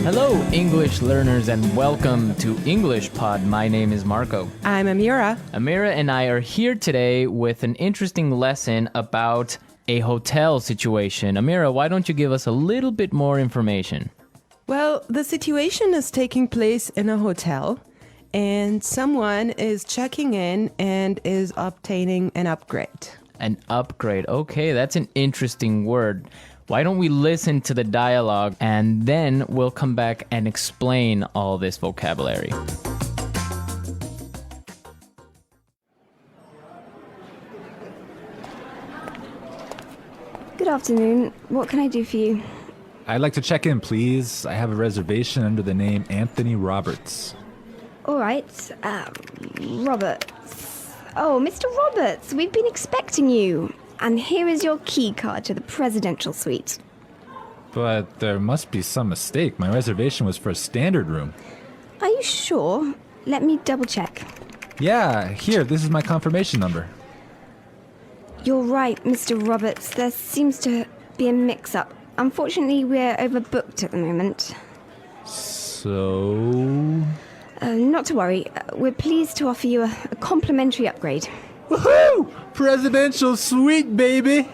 Hello, English learners, and welcome to EnglishPod. My name is Marco. I'm Amira. Amira and I are here today with an interesting lesson about a hotel situation. Amira, why don't you give us a little bit more information? Well, the situation is taking place in a hotel, and someone is checking in and is obtaining an upgrade. An upgrade. Okay, that's an interesting word. Why don't we listen to the dialogue and then we'll come back and explain all this vocabulary. Good afternoon. What can I do for you? I'd like to check in, please. I have a reservation under the name Anthony Roberts. All right. Roberts. Oh, Mr. Roberts, we've been expecting you. And here is your key card to the presidential suite. But there must be some mistake. My reservation was for a standard room. Are you sure? Let me double check. Yeah, here, this is my confirmation number. You're right, Mr. Roberts. There seems to be a mix-up. Unfortunately, we're overbooked at the moment. So... Not to worry. We're pleased to offer you a complimentary upgrade. Woohoo! Presidential suite, baby!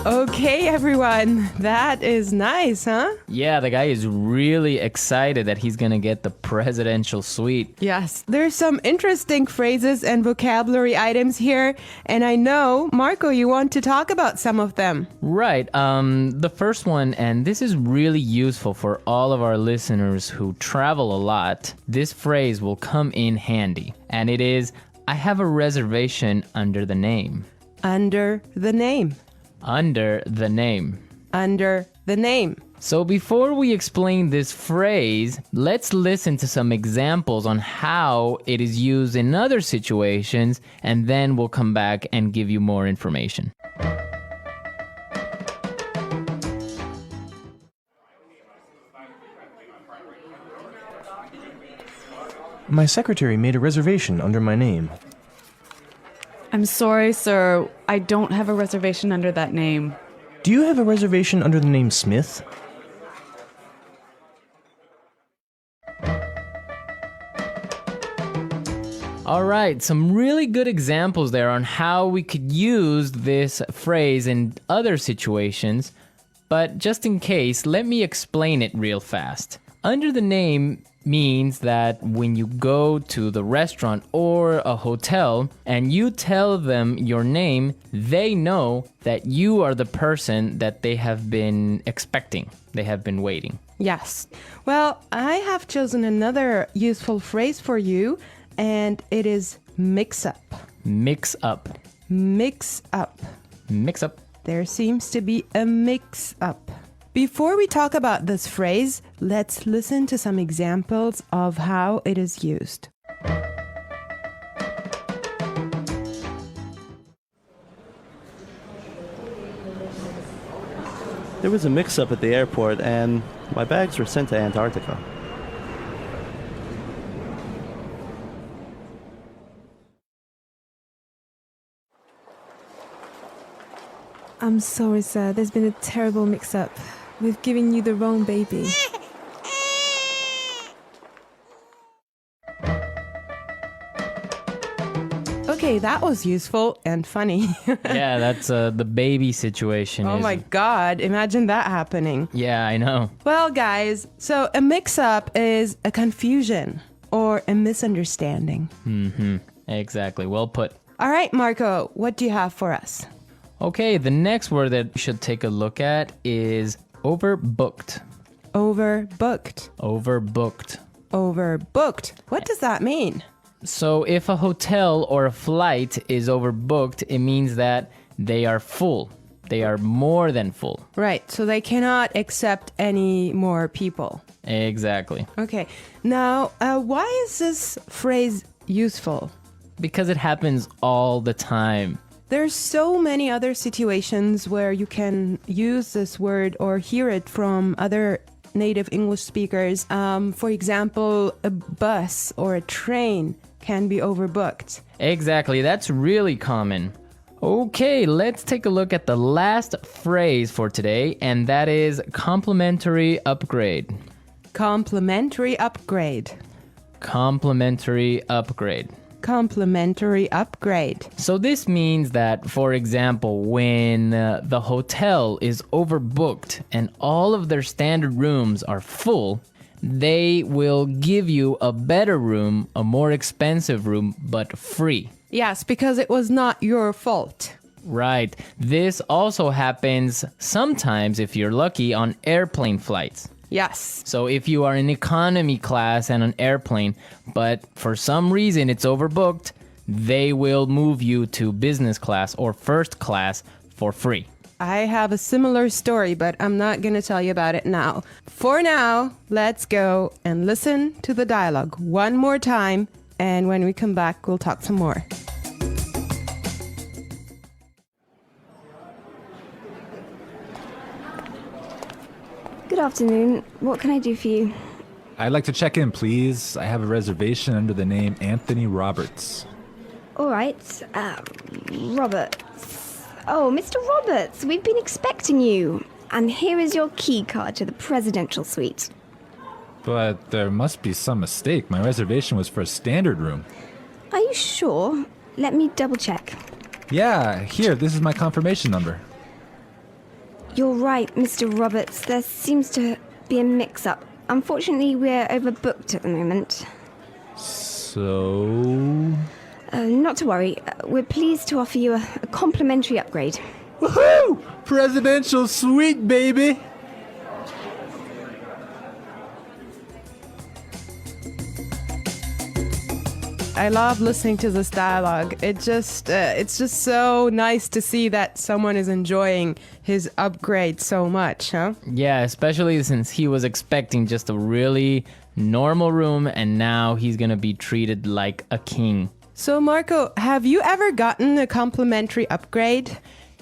Okay, everyone. That is nice, huh? Yeah, the guy is really excited that he's gonna get the presidential suite. Yes, there's some interesting phrases and vocabulary items here, and I know, Marco, you want to talk about some of them. Right. The first one, and this is really useful for all of our listeners who travel a lot. This phrase will come in handy, and it is, I have a reservation under the name. Under the name. Under the name. Under the name. So before we explain this phrase, let's listen to some examples on how it is used in other situations, and then we'll come back and give you more information. My secretary made a reservation under my name. I'm sorry, sir. I don't have a reservation under that name. Do you have a reservation under the name Smith? All right, some really good examples there on how we could use this phrase in other situations. But just in case, let me explain it real fast. Under the name means that when you go to the restaurant or a hotel and you tell them your name, they know that you are the person that they have been expecting. They have been waiting. Yes. Well, I have chosen another useful phrase for you, and it is mix up. Mix up. Mix up. Mix up. There seems to be a mix up. Before we talk about this phrase, let's listen to some examples of how it is used. There was a mix-up at the airport and my bags were sent to Antarctica. I'm sorry, sir. There's been a terrible mix-up. We've given you the wrong baby. Okay, that was useful and funny. Yeah, that's the baby situation. Oh my God, imagine that happening. Yeah, I know. Well, guys, so a mix-up is a confusion or a misunderstanding. Mm-hmm. Exactly. Well put. All right, Marco, what do you have for us? Okay, the next word that we should take a look at is overbooked. Overbooked. Overbooked. Overbooked. What does that mean? So if a hotel or a flight is overbooked, it means that they are full. They are more than full. Right, so they cannot accept any more people. Exactly. Okay, now why is this phrase useful? Because it happens all the time. There's so many other situations where you can use this word or hear it from other native English speakers. For example, a bus or a train can be overbooked. Exactly, that's really common. Okay, let's take a look at the last phrase for today, and that is complimentary upgrade. Complimentary upgrade. Complimentary upgrade. Complimentary upgrade. So this means that, for example, when the hotel is overbooked and all of their standard rooms are full, they will give you a better room, a more expensive room, but free. Yes, because it was not your fault. Right. This also happens sometimes, if you're lucky, on airplane flights. Yes. So if you are in economy class and an airplane, but for some reason it's overbooked, they will move you to business class or first class for free. I have a similar story, but I'm not going to tell you about it now. For now, let's go and listen to the dialogue one more time, and when we come back, we'll talk some more. Good afternoon. What can I do for you? I'd like to check in, please. I have a reservation under the name Anthony Roberts. All right. Roberts. Oh, Mr. Roberts, we've been expecting you. And here is your key card to the presidential suite. But there must be some mistake. My reservation was for a standard room. Are you sure? Let me double check. Yeah, here, this is my confirmation number. You're right, Mr. Roberts. There seems to be a mix-up. Unfortunately, we're overbooked at the moment. So... Not to worry. We're pleased to offer you a complimentary upgrade. Woohoo! Presidential suite, baby! I love listening to this dialogue. It's just so nice to see that someone is enjoying his upgrade so much, huh? Yeah, especially since he was expecting just a really normal room and now he's gonna be treated like a king. So, Marco, have you ever gotten a complimentary upgrade?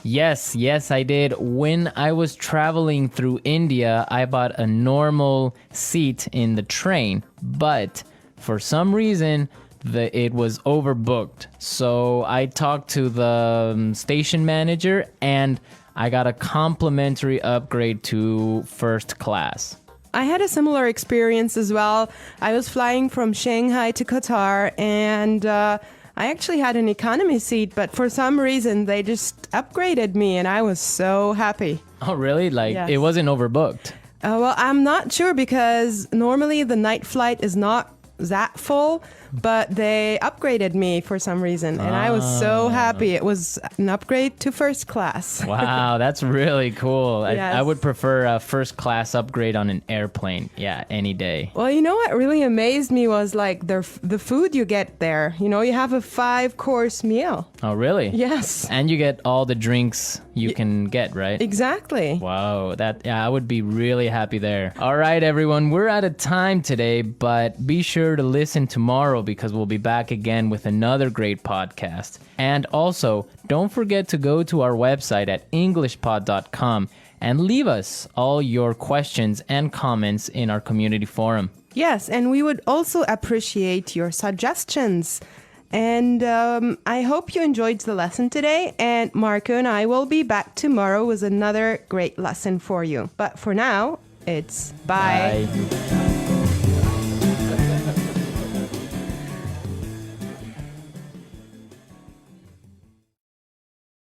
Yes, I did. When I was traveling through India, I bought a normal seat in the train, but for some reason, it was overbooked. So I talked to the station manager and I got a complimentary upgrade to first class. I had a similar experience as well. I was flying from Shanghai to Qatar, and I actually had an economy seat, but for some reason they just upgraded me, and I was so happy. Oh, really? Like, Yes. It wasn't overbooked? Well, I'm not sure because normally the night flight is not that full, but they upgraded me for some reason, and I was so happy. It was an upgrade to first class. Wow, that's really cool. Yes. I would prefer a first class upgrade on an airplane. Yeah, any day. Well, you know what really amazed me was like the food you get there. You know, you have a 5-course meal. Oh, really? Yes. And you get all the drinks you can get, right? Exactly. Wow, I would be really happy there. All right, everyone, we're out of time today, but be sure to listen tomorrow because we'll be back again with another great podcast. And also, don't forget to go to our website at EnglishPod.com and leave us all your questions and comments in our community forum. Yes, and we would also appreciate your suggestions. And I hope you enjoyed the lesson today. And Marco and I will be back tomorrow with another great lesson for you. But for now, it's bye. Bye.